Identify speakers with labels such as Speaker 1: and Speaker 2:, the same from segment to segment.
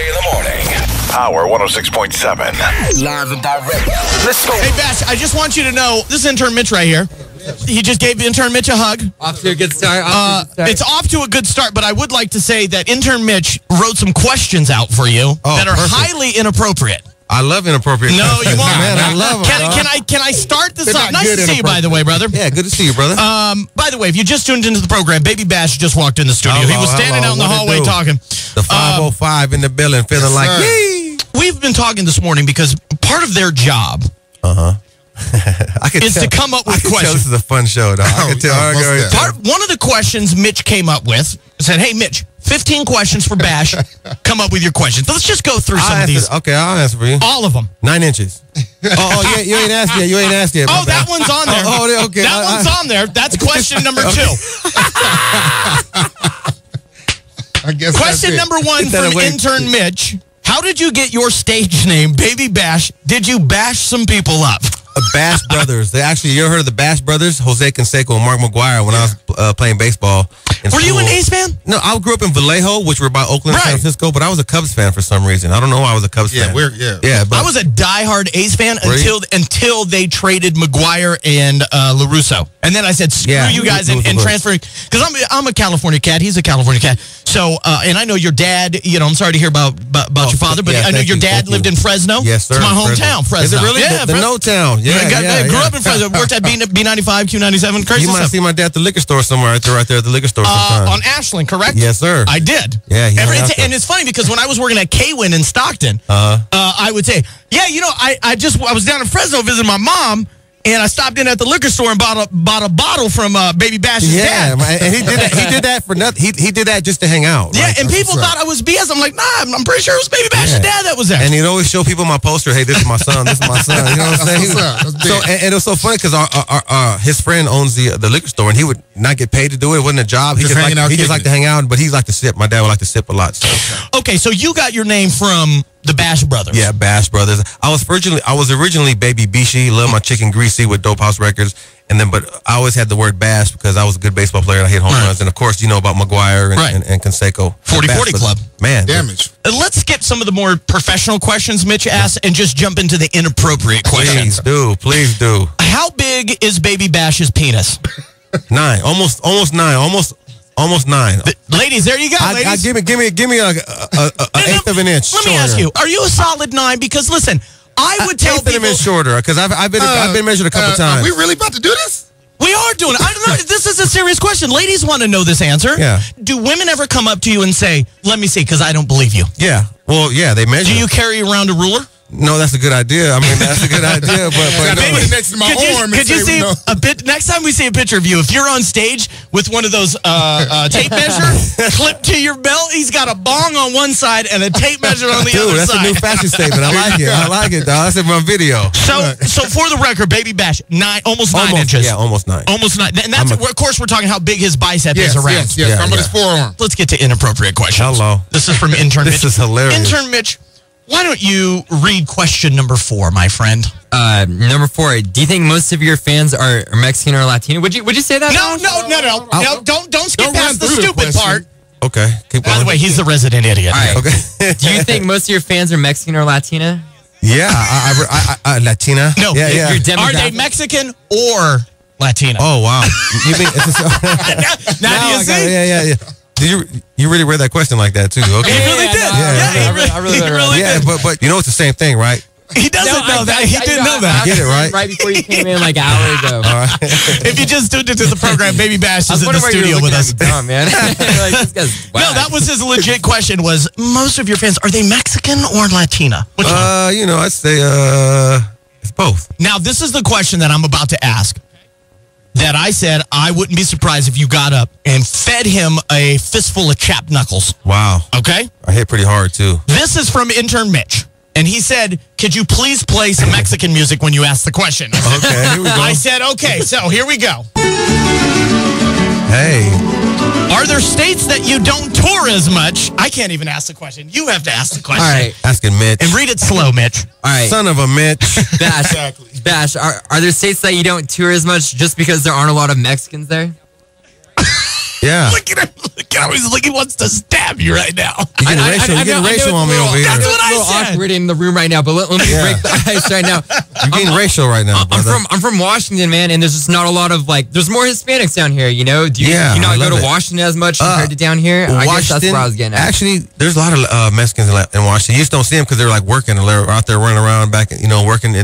Speaker 1: in the morning. Power 106.7. Live and direct. Let's go.
Speaker 2: Hey, Bash, I just want you to know, this is intern Mitch right here. He just gave intern Mitch a hug.
Speaker 3: Off to a good start.
Speaker 2: It's off to a good start, but I would like to say that intern Mitch wrote some questions out for you that are highly inappropriate.
Speaker 4: I love inappropriate.
Speaker 2: No, you won't.
Speaker 4: Man, I love them.
Speaker 2: Can I start this off? Nice to see you, by the way, brother.
Speaker 4: Yeah, good to see you, brother.
Speaker 2: By the way, if you just tuned into the program, Baby Bash just walked in the studio. He was standing out in the hallway talking.
Speaker 4: The 505 in the building, feeling like, yay!
Speaker 2: We've been talking this morning because part of their job is to come up with questions.
Speaker 4: This is a fun show, though. I can tell.
Speaker 2: One of the questions Mitch came up with said, "Hey, Mitch, 15 questions for Bash. Come up with your questions. Let's just go through some of these.
Speaker 4: Okay, I'll answer for you.
Speaker 2: All of them.
Speaker 4: 9 inches. Yeah, you ain't asked yet. You ain't asked yet.
Speaker 2: Oh, that one's on there.
Speaker 4: Okay.
Speaker 2: That one's on there. That's question number 2.
Speaker 5: I guess
Speaker 2: question number 1 from intern Mitch. How did you get your stage name, Baby Bash? Did you bash some people up?
Speaker 4: Bash Brothers. You ever heard of the Bash Brothers? Jose Canseco and Mark McGuire when I was playing baseball.
Speaker 2: Were you an A's fan?
Speaker 4: No, I grew up in Vallejo, which were by Oakland and San Francisco, but I was a Cubs fan for some reason. I don't know why I was a Cubs fan. Yeah, but
Speaker 2: I was a diehard A's fan until they traded McGuire and LaRusso. And then I said, screw you guys and transferring. Because I'm a California cat. He's a California cat. So, and I know your dad, I'm sorry to hear about your father, but I know your dad lived in Fresno.
Speaker 4: Yes, sir.
Speaker 2: It's my hometown, Fresno.
Speaker 4: Is it really?
Speaker 2: Yeah,
Speaker 4: the No Town.
Speaker 2: I grew up in Fresno. Worked at B95, Q97. Crazy
Speaker 4: You might see my dad at the liquor store somewhere right there at the liquor store sometime.
Speaker 2: On Ashland, correct?
Speaker 4: Yes, sir.
Speaker 2: I did.
Speaker 4: Yeah,
Speaker 2: and it's funny because when I was working at K-Win in Stockton, I would say, I was down in Fresno visiting my mom, and I stopped in at the liquor store and bought a bottle from Baby Bash's dad.
Speaker 4: Yeah, and he did that for nothing. He did that just to hang out.
Speaker 2: Yeah, and people thought I was BS. I'm like, nah, I'm pretty sure it was Baby Bash's dad that was there.
Speaker 4: And he'd always show people my poster. Hey, this is my son. This is my son. You know what I'm saying? And it was so funny because his friend owns the liquor store, and he would not get paid to do it. It wasn't a job. He just liked to hang out, but he liked to sip. My dad would like to sip a lot. So.
Speaker 2: Okay, so you got your name from the Bash Brothers.
Speaker 4: Yeah, Bash Brothers. I was originally Baby Bishi. Loved my chicken greasy with Dope House Records, but I always had the word Bash because I was a good baseball player and I hit home runs. And of course, you know about McGuire and Canseco.
Speaker 2: 40-40 Club.
Speaker 4: Man,
Speaker 5: damage.
Speaker 2: Let's skip some of the more professional questions Mitch asked and just jump into the inappropriate questions.
Speaker 4: Please do.
Speaker 2: How big is Baby Bash's penis?
Speaker 4: 9, almost 9, almost 9.
Speaker 2: Ladies, there you go. Ladies.
Speaker 4: Give me an eighth of an inch.
Speaker 2: Let me ask you: are you a solid 9? Because listen, I would tell people.
Speaker 4: Eighth of an inch shorter because I've been measured a couple times.
Speaker 5: Are we really about to do this?
Speaker 2: We are doing it. I don't know. This is a serious question. Ladies want to know this answer.
Speaker 4: Yeah.
Speaker 2: Do women ever come up to you and say, "Let me see," because I don't believe you?
Speaker 4: Yeah. Well, yeah, they measure.
Speaker 2: Do you carry around a ruler?
Speaker 4: No, that's a good idea. I mean, that's a good idea. But
Speaker 5: maybe next to my arm.
Speaker 2: Could you see a bit? Next time we see a picture of you, if you're on stage with one of those tape measure clipped to your belt, he's got a bong on one side and a tape measure on the other side.
Speaker 4: That's a new fashion statement. I like it. I like it, dog. That's in my video.
Speaker 2: So for the record, Baby Bash, almost 9 inches.
Speaker 4: Yeah, almost 9.
Speaker 2: Almost 9. And that's, of course, we're talking how big his bicep is around.
Speaker 5: Yes, from his forearm.
Speaker 2: Let's get to inappropriate questions.
Speaker 4: Hello.
Speaker 2: This is from intern Mitch.
Speaker 4: This is hilarious.
Speaker 2: Intern Mitch, why don't you read question number 4, my friend?
Speaker 3: Number 4. Do you think most of your fans are Mexican or Latino? Would you say that?
Speaker 2: No. Don't skip past the stupid part.
Speaker 4: Okay.
Speaker 2: By the way, he's the resident idiot.
Speaker 3: All right. Okay. Do you think most of your fans are Mexican or Latina?
Speaker 4: Yeah, I Latina.
Speaker 2: No.
Speaker 4: Yeah.
Speaker 2: Are they Mexican or Latino?
Speaker 4: Oh wow. You mean
Speaker 2: now do you see?
Speaker 4: Yeah. Did you really read that question like that too? Okay.
Speaker 2: He really did.
Speaker 3: I really
Speaker 2: did.
Speaker 4: But you know it's the same thing, right?
Speaker 2: He doesn't know that. He didn't know that.
Speaker 4: You get it, right?
Speaker 3: Right before you came in like an hour ago.
Speaker 4: All right.
Speaker 2: If you just tuned into the program, Baby Bash is in the studio with us.
Speaker 3: Dumb, man. Like, this guy's
Speaker 2: no, that was his legit question was, most of your fans, are they Mexican or Latina? Which one?
Speaker 4: I'd say it's both.
Speaker 2: Now, this is the question that I'm about to ask. That I said I wouldn't be surprised if you got up and fed him a fistful of chapped knuckles.
Speaker 4: Wow.
Speaker 2: Okay?
Speaker 4: I hit pretty hard, too.
Speaker 2: This is from intern Mitch. And he said, could you please play some Mexican music when you ask the question?
Speaker 4: Okay, here we go.
Speaker 2: I said, okay, so here we go.
Speaker 4: Hey.
Speaker 2: Are there states that you don't tour as much? I can't even ask the question. You have to ask the question.
Speaker 3: All right.
Speaker 4: Asking Mitch.
Speaker 2: And read it slow, Mitch.
Speaker 3: All right.
Speaker 4: Son of a Mitch.
Speaker 3: Bash, are there states that you don't tour as much just because there aren't a lot of Mexicans there?
Speaker 4: Yeah.
Speaker 2: Look at him. Look at him. He's like he wants to stab you right now.
Speaker 4: You're getting racial on me over here.
Speaker 2: That's what I
Speaker 3: said. It's a little awkward in the room right now, but let me break the ice right now.
Speaker 4: You're getting racial right now, brother.
Speaker 3: I'm from Washington, man, and there's just not a lot of there's more Hispanics down here, you know? Do you not go to Washington as much compared to down here? I guess that's where I was getting at.
Speaker 4: Actually, there's a lot of Mexicans in Washington. You just don't see them because they're like working. They're out there running around back, working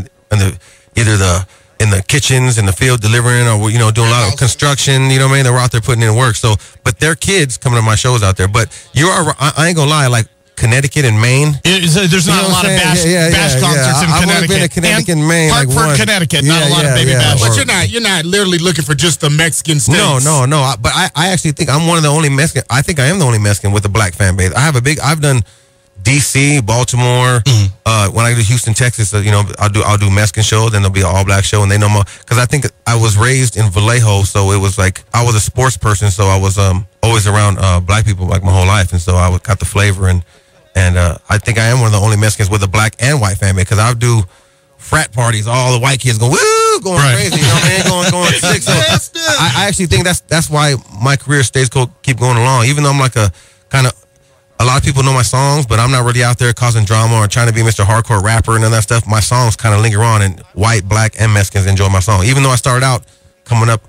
Speaker 4: in the kitchens, in the field, delivering, or doing a lot of construction. You know what I mean? They were out there putting in work. So, but their kids coming to my shows out there. But I ain't gonna lie, like Connecticut and Maine.
Speaker 2: There's not a lot of bash concerts in Connecticut.
Speaker 4: I've only been to Connecticut and Maine.
Speaker 2: Hartford, Connecticut. Not a lot of baby bash.
Speaker 5: But you're not literally looking for just the Mexican states.
Speaker 4: No. But I actually think I'm one of the only Mexican. I think I am the only Mexican with a black fan base. I've done DC, Baltimore. When I go to Houston, Texas, I'll do Mexican shows, and there'll be an all black show, and they know more because I think I was raised in Vallejo, so it was like I was a sports person, so I was always around black people like my whole life, and so I got the flavor, and I think I am one of the only Mexicans with a black and white fan base because I'll do frat parties, all the white kids going going crazy, going sick. So I actually think that's why my career keep going along, even though I'm like a lot of people know my songs, but I'm not really out there causing drama or trying to be Mr. Hardcore rapper and all that stuff. My songs kind of linger on, and white, black, and Mexicans enjoy my song. Even though I started out coming up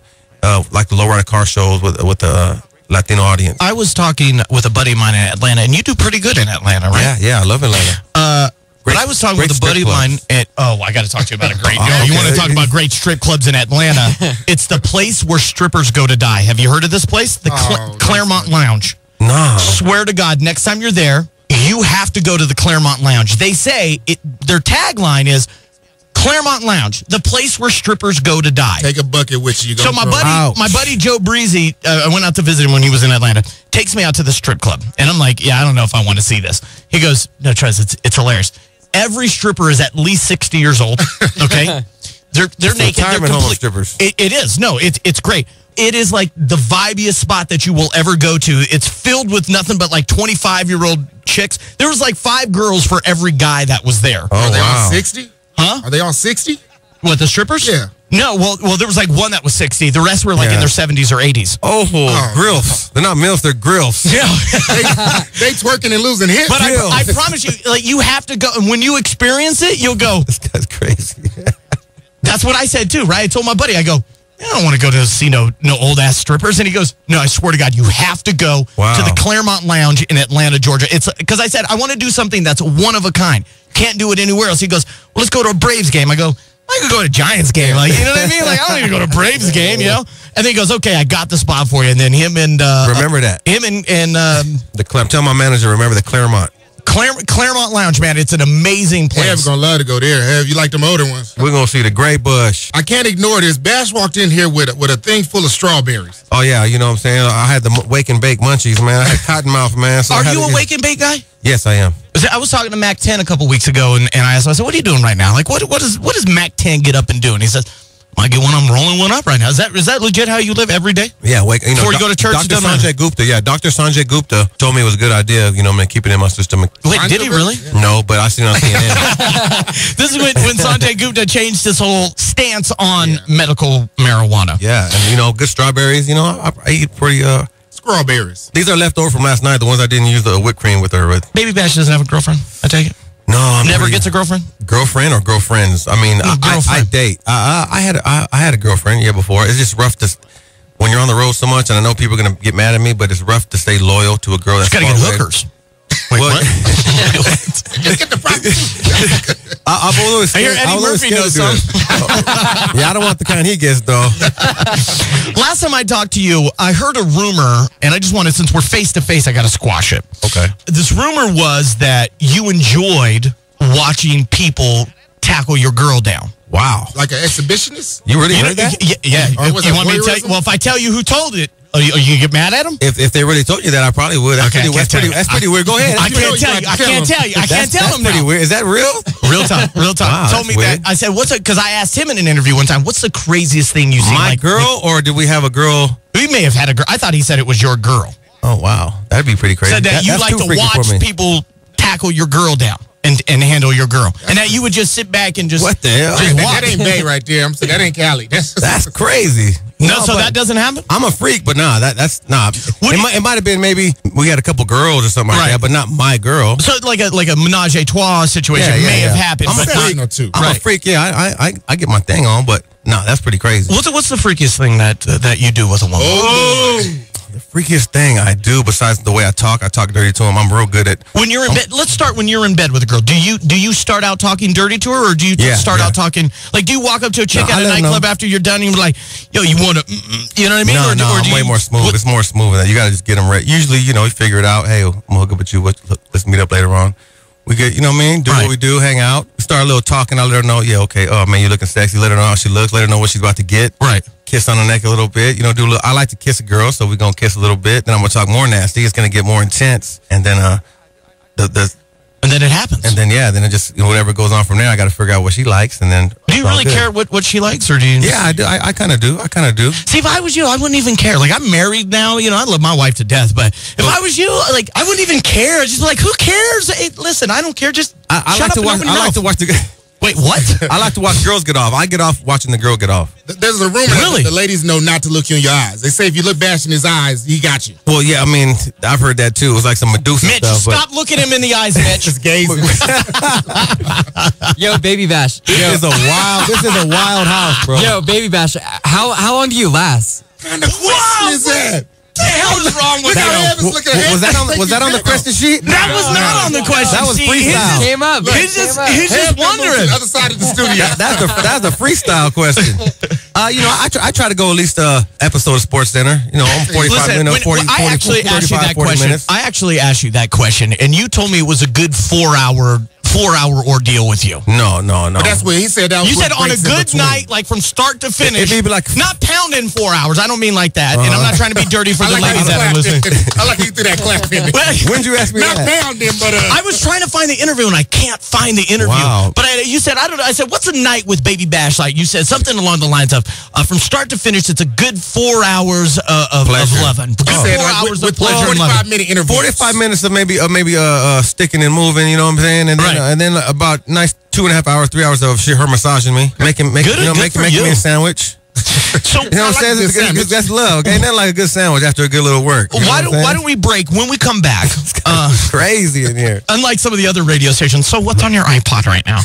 Speaker 4: like the lowrider car shows with the Latino audience. I
Speaker 2: was talking with a buddy of mine in Atlanta, and you do pretty good in Atlanta, right?
Speaker 4: Yeah, I love Atlanta.
Speaker 2: But I was talking with a buddy of mine at, I got to talk to you about a great, you want to talk about great strip clubs in Atlanta. It's the place where strippers go to die. Have you heard of this place? The Claremont Lounge.
Speaker 4: No.
Speaker 2: Swear to God, next time you're there, you have to go to the Claremont Lounge. They say their tagline is Claremont Lounge, the place where strippers go to die.
Speaker 5: Take a bucket with you.
Speaker 2: So my buddy Joe Breezy, I went out to visit him when he was in Atlanta, takes me out to the strip club. And I'm like, I don't know if I want to see this. He goes, no, Trez, it's hilarious. Every stripper is at least 60 years old, okay? They're naked. They're
Speaker 4: home of strippers.
Speaker 2: It is. No, it's great. It is like the vibiest spot that you will ever go to. It's filled with nothing but like 25-year-old chicks. There was like 5 girls for every guy that was there.
Speaker 5: Are they all 60?
Speaker 2: Huh?
Speaker 5: Are they all 60?
Speaker 2: What, the strippers?
Speaker 5: Yeah.
Speaker 2: No, well, there was like one that was 60. The rest were like in their 70s or 80s.
Speaker 4: Oh, grills. They're not milfs, they're grills.
Speaker 2: Yeah.
Speaker 5: they twerking and losing hips.
Speaker 2: But I promise you, like, you have to go, and when you experience it, you'll go,
Speaker 4: this guy's crazy.
Speaker 2: That's what I said too, right? I told my buddy, I go, I don't want to go to see no old ass strippers. And he goes, no, I swear to God, you have to go to the Claremont Lounge in Atlanta, Georgia. It's because I said I want to do something that's one of a kind. Can't do it anywhere else. He goes, well, let's go to a Braves game. I go, I could go to a Giants game. Like, you know what I mean? Like, I don't need to go to a Braves game, you know? And then he goes, okay, I got the spot for you. And then him and
Speaker 4: remember that.
Speaker 2: Him and
Speaker 4: tell my manager, remember the Claremont.
Speaker 2: Claremont Lounge, man. It's an amazing place.
Speaker 5: Hav's gonna love to go there. Have you like them older ones?
Speaker 4: We're gonna see the Gray Bush.
Speaker 5: I can't ignore this. Bash walked in here with a thing full of strawberries.
Speaker 4: Oh yeah, you know what I'm saying? I had the wake and bake munchies, man. I had cottonmouth, man. So
Speaker 2: Are you a wake and bake guy?
Speaker 4: Yes, I am.
Speaker 2: I was talking to Mac 10 a couple weeks ago, and I asked him, I said, what are you doing right now? Like, what does Mac 10 get up and do? And he says, I get one. I'm rolling one up right now. Is that legit how you live every day?
Speaker 4: Yeah,
Speaker 2: before you go to church.
Speaker 4: Dr. Sanjay Gupta. Yeah, Dr. Sanjay Gupta told me it was a good idea. You know, man, keep it in my system.
Speaker 2: Wait, did he really?
Speaker 4: No, but I seen it on CNN.
Speaker 2: This is when Sanjay Gupta changed his whole stance on medical marijuana.
Speaker 4: Yeah, and good strawberries. I eat pretty.
Speaker 5: Strawberries.
Speaker 4: These are left over from last night. The ones I didn't use the whipped cream with her with.
Speaker 2: Baby Bash doesn't have a girlfriend. I take it.
Speaker 4: No,
Speaker 2: never gets a girlfriend.
Speaker 4: Girlfriend or girlfriends? I mean, I date. I had a girlfriend before. It's just rough when you're on the road so much, and I know people are gonna get mad at me, but it's rough to stay loyal to a girl that's
Speaker 2: gotta get hookers. Wait, what?
Speaker 5: Just get the prostitute.
Speaker 4: I've always
Speaker 2: I hear Eddie Murphy knows some.
Speaker 4: Yeah, I don't want the kind he gets though.
Speaker 2: Last time I talked to you, I heard a rumor, and I just wanted, since we're face to face, I got to squash it.
Speaker 4: Okay.
Speaker 2: This rumor was that you enjoyed watching people tackle your girl down.
Speaker 4: Wow.
Speaker 5: Like an exhibitionist?
Speaker 4: You really heard that?
Speaker 2: Yeah. You want me to tell you? Well, if I tell you who told it, are you gonna get mad at them?
Speaker 4: If they really told you that, I probably would. That's pretty weird. Go ahead.
Speaker 2: I can't tell you. I can't tell you. I can't tell them now.
Speaker 4: Pretty weird. Is that real?
Speaker 2: Real time.
Speaker 4: Wow,
Speaker 2: told me
Speaker 4: weird.
Speaker 2: that. I said, because I asked him in an interview one time, what's the craziest thing you've seen?
Speaker 4: My girl, or did we have a girl?
Speaker 2: We may have had a girl. I thought he said it was your girl.
Speaker 4: Oh, wow. That'd be pretty crazy.
Speaker 2: Said that you like to watch people tackle your girl down and handle your girl. And that you would just sit back and just...
Speaker 4: What the hell?
Speaker 5: That ain't Bay right there. I'm saying that ain't Cali. That's
Speaker 4: crazy.
Speaker 2: No, so that doesn't happen?
Speaker 4: I'm a freak, but that's it might have been maybe we had a couple girls or something like that, but not my girl.
Speaker 2: So like a menage a trois situation may have happened.
Speaker 5: I'm a freak or two.
Speaker 4: I'm a freak, I get my thing on, but no, that's pretty crazy.
Speaker 2: What's the freakiest thing that you do with a woman?
Speaker 4: The freakiest thing I do, besides the way I talk dirty to them. I'm real good at
Speaker 2: when you're in bed. Let's start when you're in bed with a girl. Do you start out talking dirty to her, or do you start out talking like? Do you walk up to a chick at a nightclub after you're done and you're like, "Yo, you want to?" You know what I mean?
Speaker 4: No, I'm way more smooth. It's more smooth than that. You got to just get them ready. Usually, we figure it out. Hey, I'm gonna hook up with you. Let's meet up later on. We get, what I mean? Do what we do, hang out. We start a little talking. I let her know, okay, oh man, you're looking sexy. Let her know how she looks. Let her know what she's about to get.
Speaker 2: Right.
Speaker 4: Kiss on the neck a little bit. I like to kiss a girl, so we're going to kiss a little bit. Then I'm going to talk more nasty. It's going to get more intense. And then
Speaker 2: and then it happens.
Speaker 4: And then, then it just, whatever goes on from there, I got to figure out what she likes. And then.
Speaker 2: Do you really care what she likes, or do you?
Speaker 4: Yeah, I do. I kind of do.
Speaker 2: See, if I was you, I wouldn't even care. Like, I'm married now. I love my wife to death. But if I was you, like, I wouldn't even care. Just like, who cares? Hey, listen, I don't care. Just
Speaker 4: I like to watch the.
Speaker 2: Wait, what?
Speaker 4: I like to watch girls get off. I get off watching the girl get off.
Speaker 5: There's a rumor that the ladies know not to look you in your eyes. They say if you look Bash in his eyes, he got you.
Speaker 4: Well, yeah, I mean, I've heard that too. It was like some Medusa
Speaker 2: Mitch,
Speaker 4: stuff.
Speaker 2: stop looking him in the eyes, Mitch.
Speaker 5: Just gazing.
Speaker 3: Yo, Baby Bash.
Speaker 4: This is a wild house, bro.
Speaker 3: Yo, Baby Bash, how long do you last?
Speaker 5: What kind of question is that?
Speaker 2: What the hell is wrong with that?
Speaker 4: Was that on the question sheet?
Speaker 2: That was not on the question sheet.
Speaker 4: That was freestyle.
Speaker 3: Came up.
Speaker 2: He's just wondering.
Speaker 5: The other side of the studio.
Speaker 4: That's the freestyle question. I try to go at least episode of Sports Center. I'm 45 minutes, 40,
Speaker 2: I actually asked you that
Speaker 4: 40
Speaker 2: question.
Speaker 4: minutes.
Speaker 2: I actually asked you that question, and you told me it was a good 4-hour ordeal with you.
Speaker 4: No.
Speaker 5: But that's what he said.
Speaker 2: You said on a good night, like from start to finish.
Speaker 4: It'd be like
Speaker 2: not pounding 4 hours. I don't mean like that, and I'm not trying to be dirty for the ladies that are listening.
Speaker 5: I like you threw that clap in.
Speaker 4: When'd you ask me
Speaker 5: not
Speaker 4: that?
Speaker 5: Not pounding, but
Speaker 2: I was trying to find the interview and I can't find the interview.
Speaker 4: Wow.
Speaker 2: But you said I don't know. I said, what's a night with Baby Bash like? You said something along the lines of from start to finish, it's a good 4 hours of loving.
Speaker 5: You said
Speaker 2: 4 hours of
Speaker 5: with
Speaker 2: pleasure and loving.
Speaker 5: 45-minute interview.
Speaker 4: 45 minutes of maybe sticking and moving. You know what I'm saying? And then about nice 2.5 hours, 3 hours of her massaging me, making me a sandwich.
Speaker 2: So
Speaker 4: you know what I'm saying? That's love. Okay, nothing like a good sandwich after a good little work.
Speaker 2: Why don't we break when we come back?
Speaker 4: It's crazy in here.
Speaker 2: Unlike some of the other radio stations. So what's on your iPod right now?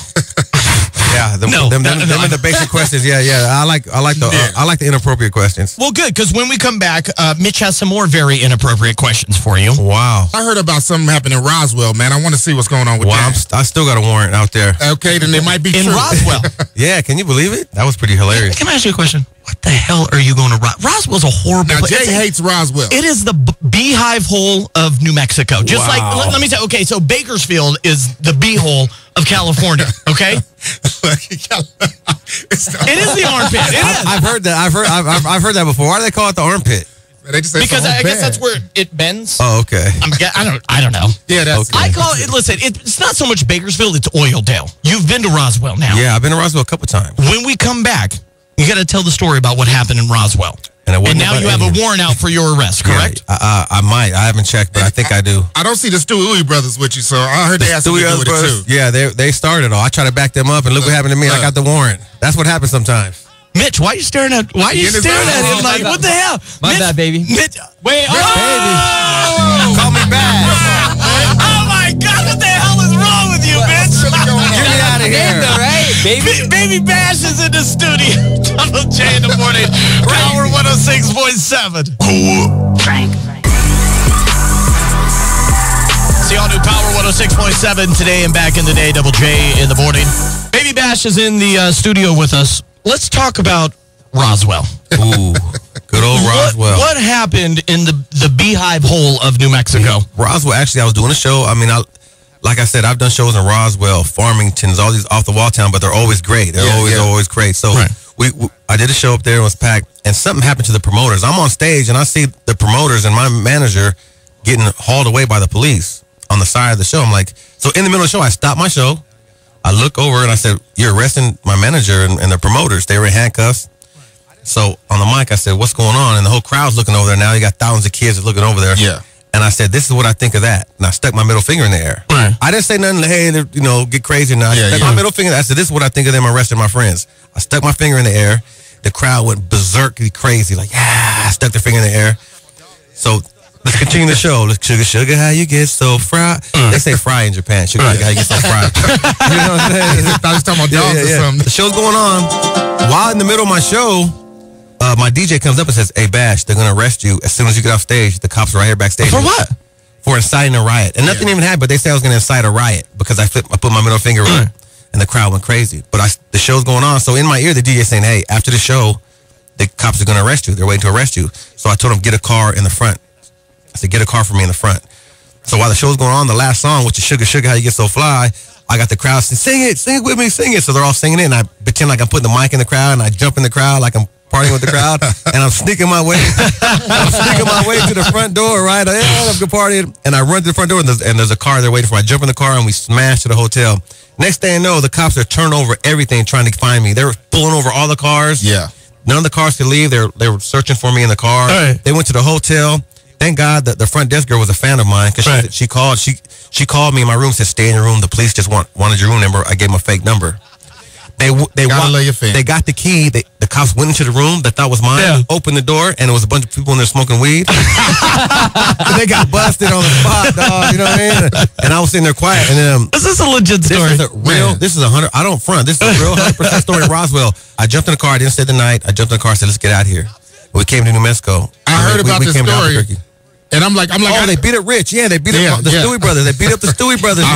Speaker 4: Yeah, them are the basic questions. Yeah. I like the inappropriate questions.
Speaker 2: Well, good, because when we come back, Mitch has some more very inappropriate questions for you.
Speaker 4: Wow.
Speaker 5: I heard about something happening in Roswell, man. I want to see what's going on with that.
Speaker 4: I still got a warrant out there.
Speaker 5: Okay, then it might be
Speaker 2: in
Speaker 5: true.
Speaker 2: Roswell.
Speaker 4: Yeah, can you believe it? That was pretty hilarious.
Speaker 2: Can I ask you a question? What the hell are you going to Roswell's a horrible place.
Speaker 5: Jay hates Roswell.
Speaker 2: It is the beehive hole of New Mexico. Just like, let me say, okay, so Bakersfield is the beehole of California, okay? It is the armpit. It is.
Speaker 4: I've heard that. I've heard that before. Why do they call it the armpit?
Speaker 5: They just say
Speaker 2: because I guess that's where it bends.
Speaker 4: Oh, okay.
Speaker 2: I don't know.
Speaker 5: Yeah, that's.
Speaker 4: Okay.
Speaker 2: I call it. Listen, it's not so much Bakersfield. It's Oildale. You've been to Roswell now.
Speaker 4: Yeah, I've been to Roswell a couple times.
Speaker 2: When we come back, you got to tell the story about what happened in Roswell. And now you have a warrant out for your arrest, correct?
Speaker 4: Yeah, I might. I haven't checked, but I think I do.
Speaker 5: I don't see the Stewie brothers with you, so I heard they asked me to do it too.
Speaker 4: Yeah, they started all. I try to back them up, and look what happened to me. I got the warrant. That's what happens sometimes.
Speaker 2: Mitch, why are you staring at him like, what the hell?
Speaker 3: My bad, baby.
Speaker 2: Mitch,
Speaker 3: wait,
Speaker 4: baby. Call me back.
Speaker 2: Oh my God, what the hell is wrong with you, Mitch?
Speaker 4: Get me out of here.
Speaker 3: Right?
Speaker 2: Baby Bash is in the studio. Double J in the morning. Power 106.7.
Speaker 6: Frank.
Speaker 2: See all new Power 106.7 today and back in the day. Double J in the morning. Baby Bash is in the studio with us. Let's talk about Roswell.
Speaker 4: Ooh, good old Roswell.
Speaker 2: What happened in the beehive hole of New Mexico?
Speaker 4: Roswell, actually, I was doing a show. I mean, like I said, I've done shows in Roswell, Farmington's, all these off-the-wall town, but they're always great. They're always great. So I did a show up there. It was packed, and something happened to the promoters. I'm on stage, and I see the promoters and my manager getting hauled away by the police on the side of the show. I'm like, so in the middle of the show, I stopped my show. I look over, and I said, you're arresting my manager and the promoters. They were in handcuffs. So on the mic, I said, what's going on? And the whole crowd's looking over there now. You got thousands of kids looking over there.
Speaker 5: Yeah.
Speaker 4: And I said, this is what I think of that. And I stuck my middle finger in the air.
Speaker 2: Right.
Speaker 4: I didn't say nothing, hey, get crazy now. I stuck my middle finger. I said, this is what I think of them arresting my friends. I stuck my finger in the air. The crowd went berserkly crazy, like, stuck their finger in the air. So let's continue the show. Let's sugar, how you get so fried. They say fry in Japan. Sugar, how you get so fried. You know what I'm saying?
Speaker 5: I was talking about dogs or something.
Speaker 4: The show's going on. While in the middle of my show, my DJ comes up and says, "Hey, Bash, they're going to arrest you as soon as you get off stage. The cops are right here backstage."
Speaker 2: For what?
Speaker 4: For inciting a riot. And nothing even happened, but they said I was going to incite a riot because I put my middle finger up, and the crowd went crazy. But the show's going on. So in my ear, the DJ saying, "Hey, after the show, the cops are going to arrest you. They're waiting to arrest you." So I told him, get a car in the front. I said, get a car for me in the front. So while the show's going on, the last song, which is Sugar, How You Get So Fly, I got the crowd saying, sing it with me, sing it. So they're all singing it, and I pretend like I'm putting the mic in the crowd, and I jump in the crowd like I'm partying with the crowd, and I'm sneaking my way to the front door, right? I'm good partying, and I run to the front door, and there's a car there waiting for me. I jump in the car, and we smash to the hotel. Next thing I know, the cops are turning over everything trying to find me. They were pulling over all the cars.
Speaker 5: Yeah.
Speaker 4: None of the cars could leave. They were searching for me in the car. Right. They went to the hotel. Thank God that the front desk girl was a fan of mine because she called me in my room, said, "Stay in your room. The police just wanted your room number." I gave them a fake number. They got the key. The cops went into the room that thought was mine, opened the door, and it was a bunch of people in there smoking weed. They got busted on the spot, dog. You know what I mean? And I was sitting there quiet. And then
Speaker 2: this is a legit story.
Speaker 4: This is 100. I don't front. This is a real 100% story in Roswell. I jumped in the car. I didn't stay the night. I jumped in the car. I said, "Let's get out of here." We came to New Mexico.
Speaker 5: I heard about this story. And I'm like,
Speaker 4: they beat up Rich. Yeah, they beat up the Stewie brothers. They beat up the Stewie brothers.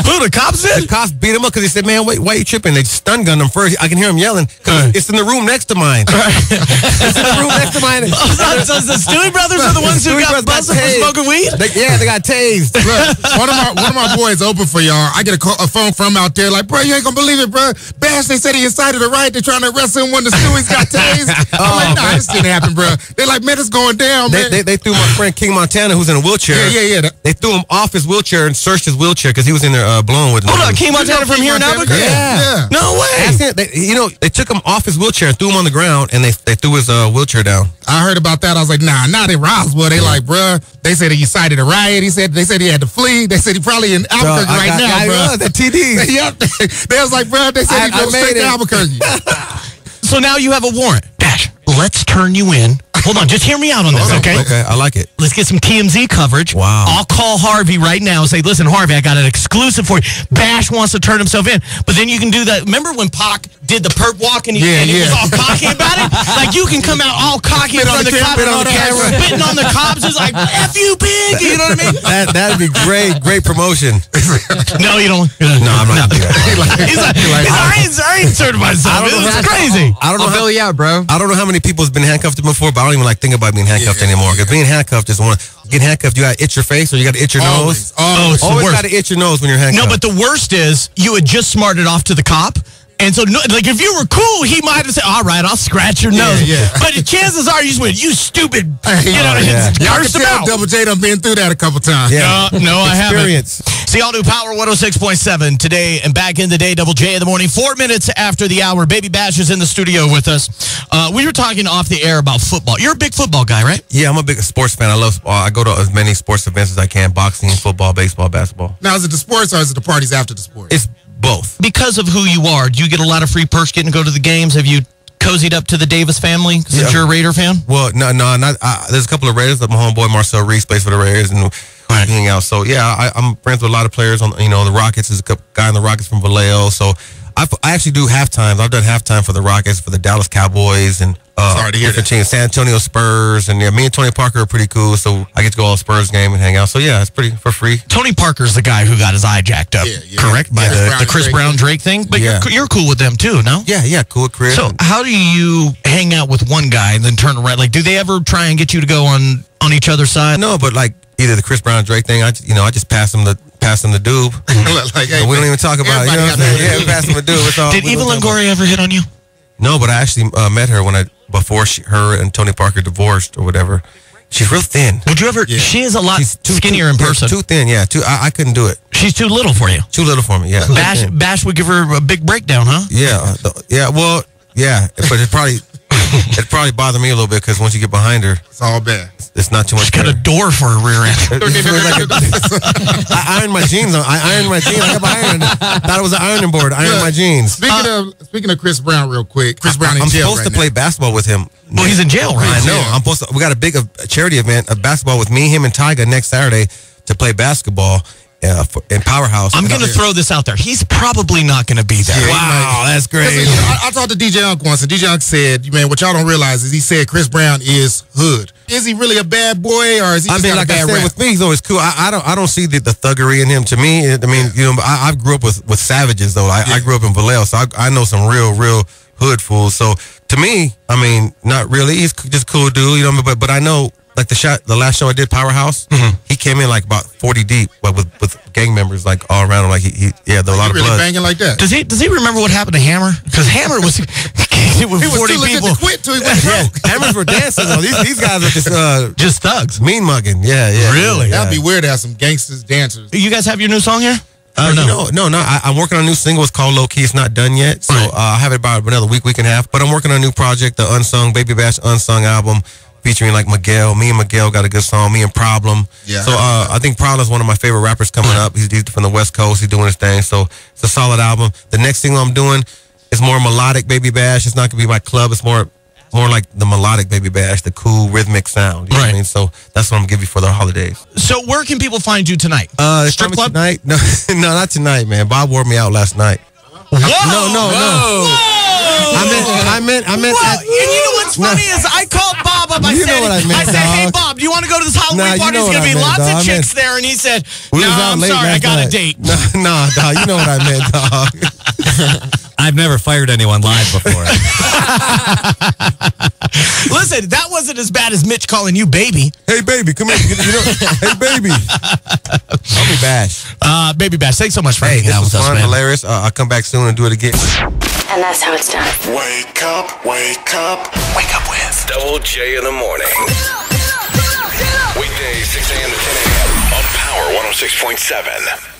Speaker 2: Who, the cops did?
Speaker 4: The cops beat him up because he said, "Man, wait, why are you tripping?" They stun gunned him first. I can hear him yelling because it's in the room next to mine. It's in the room next to mine.
Speaker 2: So the Stewie brothers are the ones who got busted for smoking weed?
Speaker 4: They got tased.
Speaker 5: Look, one of my boys open for y'all. I get a phone from out there like, "Bro, you ain't gonna believe it, bro. Bash, they said he incited a riot. They're trying to arrest him when the Stewies got tased." I'm like, "Nah, this didn't happen, bro." They're like, "Man, it's going down, man."
Speaker 4: They threw my friend King Montana, who's in a wheelchair.
Speaker 5: Yeah.
Speaker 4: They threw him off his wheelchair and searched his wheelchair because he was in there blowing with him.
Speaker 2: Hold on, King Montana from here in Albuquerque?
Speaker 4: Yeah.
Speaker 2: No way.
Speaker 4: They took him off his wheelchair and threw him on the ground, and they threw his wheelchair down.
Speaker 5: I heard about that. I was like, nah, not in Roswell. They like, bruh, they said he incited a riot. They said he had to flee. They said he probably in Albuquerque right now, bruh.
Speaker 4: The TD.
Speaker 5: Yep. They was like, bruh, they said he goes straight to Albuquerque.
Speaker 2: So now you have a warrant. Dash, let's turn you in. Hold on, just hear me out on this, okay?
Speaker 4: Okay, I like it.
Speaker 2: Let's get some TMZ coverage.
Speaker 4: Wow.
Speaker 2: I'll call Harvey right now and say, "Listen, Harvey, I got an exclusive for you. Bash wants to turn himself in." But then you can do that. Remember when Pac did the perp walk and he was all cocky about it? Like, you can come out all cocky in front of the cops, spitting on the cops. It's like, "F you, pig." You know what I mean?
Speaker 4: That'd be great promotion.
Speaker 2: No, you don't.
Speaker 4: No, I'm not going to do that.
Speaker 2: He's like, I ain't certain myself. It's crazy.
Speaker 3: I'll bail you out, bro.
Speaker 4: I don't know how many people's been handcuffed before, but I don't even think about being handcuffed anymore. Because being handcuffed is getting handcuffed, you got to itch your face or you got to itch your nose.
Speaker 2: Oh, it's
Speaker 4: always got to itch your nose when you're handcuffed.
Speaker 2: No, but the worst is you had just smarted off to the cop. And so, like, if you were cool, he might have said, "All right, I'll scratch your nose." Yeah. But the chances are you just went, "You stupid."
Speaker 5: Curse him out. Double J done been through that a couple times.
Speaker 2: Yeah. No, I haven't. See, all new Power 106.7 today and back in the day, Double J in the morning, 4 minutes after the hour. Baby Bash is in the studio with us. We were talking off the air about football. You're a big football guy, right?
Speaker 4: Yeah, I'm a big sports fan. I love I go to as many sports events as I can: boxing, football, baseball, basketball.
Speaker 5: Now, is it the sports or is it the parties after the sports?
Speaker 4: It's both.
Speaker 2: Because of who you are, do you get a lot of free perks getting to go to the games? Have you cozied up to the Davis family since you're a Raider fan?
Speaker 4: Well, no, not. There's a couple of Raiders. My homeboy Marcel Reese plays for the Raiders, and hang out. So yeah, I'm friends with a lot of players on the Rockets. There's a guy in the Rockets from Vallejo. So I actually do halftimes. I've done halftime for the Rockets, for the Dallas Cowboys, and
Speaker 5: sorry to hear that.
Speaker 4: San Antonio Spurs, and me and Tony Parker are pretty cool. So I get to go all Spurs game and hang out. So yeah, it's pretty for free.
Speaker 2: Tony Parker's the guy who got his eye jacked up, correct? By the Chris Brown Drake thing. But you're cool with them too, no?
Speaker 4: Yeah, cool with Chris.
Speaker 2: So how do you hang out with one guy and then turn around? Like, do they ever try and get you to go on each other's side?
Speaker 4: No, but like either the Chris Brown Drake thing, I just pass him the doob.
Speaker 5: Like, hey,
Speaker 4: we don't even talk about it. You know what I'm saying? Yeah, pass him the doob.
Speaker 2: Did Eva Longoria ever hit on you?
Speaker 4: No, but I actually met her before her and Tony Parker divorced or whatever. She's real thin.
Speaker 2: Would you ever? Yeah. She is a lot skinnier in person.
Speaker 4: Too thin, yeah. I couldn't do it.
Speaker 2: She's too little for you.
Speaker 4: Too little for me, yeah.
Speaker 2: Bash would give her a big breakdown, huh?
Speaker 4: Yeah, but it's probably It'd probably bother me a little bit because once you get behind her,
Speaker 5: it's all bad.
Speaker 4: It's not too much.
Speaker 2: She's got a door for a rear end.
Speaker 4: I ironed my jeans. I got my iron. Thought it was an ironing board. I ironed my jeans.
Speaker 5: Speaking of Chris Brown, real quick. Chris Brown in
Speaker 4: I'm
Speaker 5: jail
Speaker 4: supposed to play basketball with him.
Speaker 2: Well, he's in jail, right?
Speaker 4: I know. We got a big charity event of basketball with me, him, and Tyga next Saturday to play basketball. In Powerhouse.
Speaker 2: I'm going to throw this out there. He's probably not going to be there.
Speaker 4: Yeah, wow, that's great.
Speaker 5: I talked to DJ Unk once, and DJ Unk said, man, what y'all don't realize is he said Chris Brown is hood. Is he really a bad boy, or is he just got a bad rap?
Speaker 4: With me, he's always cool. I don't see the thuggery in him. To me, I mean, I grew up with savages, though. I grew up in Vallejo, so I know some real hood fools. So to me, I mean, not really. He's just a cool dude, but I know. Like the last show I did, Powerhouse, he came in like about 40 deep, but with gang members like all around him. Like there were a lot of
Speaker 5: really
Speaker 4: blood.
Speaker 5: Banging like that.
Speaker 2: Does he remember what happened to Hammer? Because Hammer was it was 40 people.
Speaker 5: To quit till he went broke.
Speaker 4: Hammers were dancing though. These guys are
Speaker 2: just thugs,
Speaker 4: mean mugging. Yeah.
Speaker 2: Really?
Speaker 5: That'd be weird to have some gangsters dancers.
Speaker 2: You guys have your new song here?
Speaker 4: No. I'm working on a new single. It's called Low Key. It's not done yet, so I have it about another week and a half. But I'm working on a new project, the Unsung Baby Bash Unsung album. Featuring like Miguel. Me and Miguel got a good song. Me and Problem. Yeah. So I think Problem is one of my favorite rappers coming up. He's from the West Coast. He's doing his thing. So it's a solid album. The next single I'm doing is more melodic Baby Bash. It's not gonna be my club. It's more like the melodic Baby Bash, the cool rhythmic sound. You know what I mean? So that's what I'm giving you for the holidays.
Speaker 2: So where can people find you tonight? Strip club?
Speaker 4: Tonight? No, not tonight, man. Bob wore me out last night.
Speaker 2: Whoa!
Speaker 4: No. I meant.
Speaker 2: Well, and you know what's funny is I called Bob up. I said, hey, Bob, do you want to go to this Halloween party? There's going to be lots of chicks there. And he said, no, I'm sorry, I got a date.
Speaker 4: No, dog, you know what I meant, dog.
Speaker 6: I've never fired anyone live before.
Speaker 2: Listen, that wasn't as bad as Mitch calling you baby.
Speaker 4: Hey, baby, come here. Hey, baby. Call me Bash.
Speaker 2: Baby Bash, thanks so much for hanging out with us, man.
Speaker 4: Hilarious. I'll come back soon and do it again.
Speaker 1: And that's how it's done. Wake up, wake up. Wake up with Double J in the morning. Weekdays, 6 a.m. to 10 a.m. on Power 106.7.